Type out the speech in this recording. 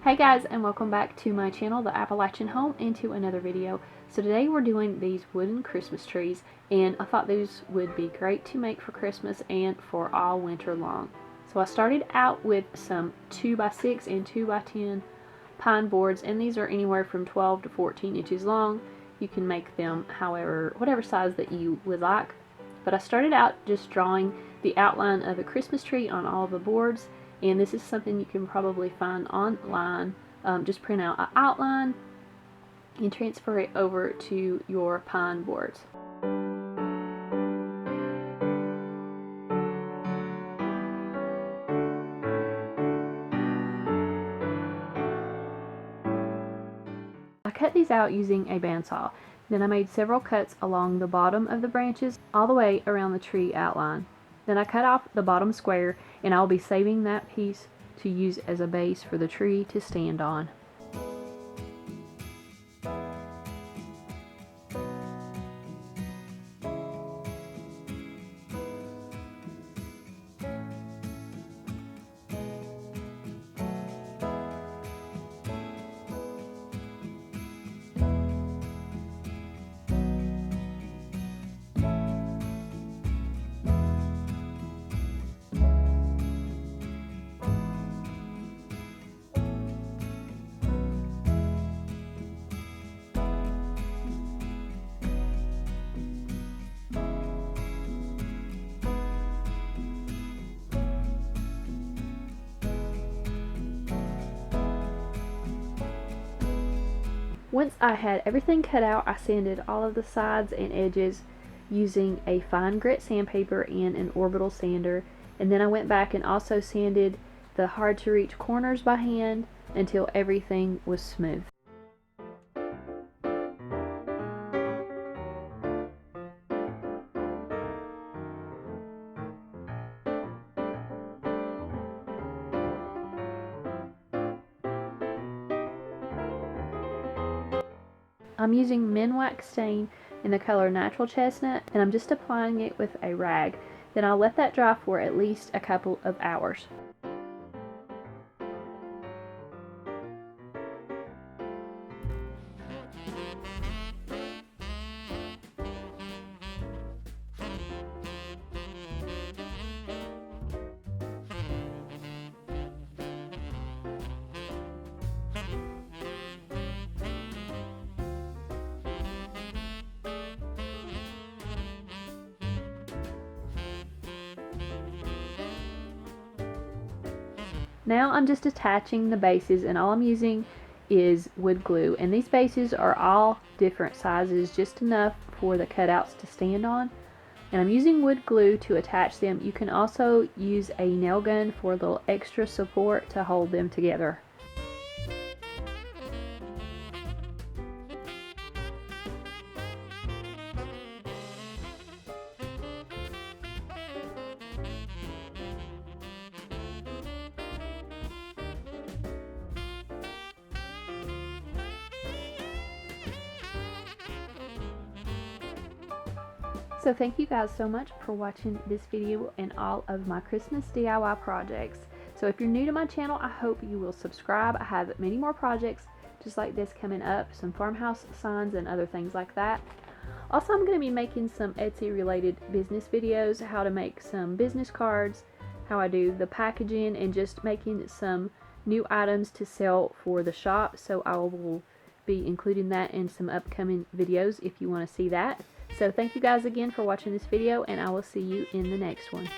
Hey guys, and welcome back to my channel, The Appalachian Home, and to another video. So today we're doing these wooden Christmas trees, and I thought these would be great to make for Christmas and for all winter long. So I started out with some 2x6 and 2x10 pine boards, and these are anywhere from 12 to 14 inches long. You can make them whatever size that you would like. But I started out just drawing the outline of a Christmas tree on all of the boards. And this is something you can probably find online. Just print out an outline and transfer it over to your pine boards. I cut these out using a bandsaw. Then I made several cuts along the bottom of the branches all the way around the tree outline. Then I cut off the bottom square, and I'll be saving that piece to use as a base for the tree to stand on. Once I had everything cut out, I sanded all of the sides and edges using a fine grit sandpaper and an orbital sander, and then I went back and also sanded the hard to reach corners by hand until everything was smooth. I'm using Minwax stain in the color Natural Chestnut, and I'm just applying it with a rag. Then I'll let that dry for at least a couple of hours. Now I'm just attaching the bases, and all I'm using is wood glue, and these bases are all different sizes, just enough for the cutouts to stand on. And I'm using wood glue to attach them. You can also use a nail gun for a little extra support to hold them together. So thank you guys so much for watching this video and all of my Christmas DIY projects. So if you're new to my channel, I hope you will subscribe. I have many more projects just like this coming up, some farmhouse signs and other things like that. Also, I'm going to be making some Etsy related business videos, how to make some business cards, how I do the packaging, and just making some new items to sell for the shop. So I will be including that in some upcoming videos if you want to see that. So thank you guys again for watching this video, and I will see you in the next one.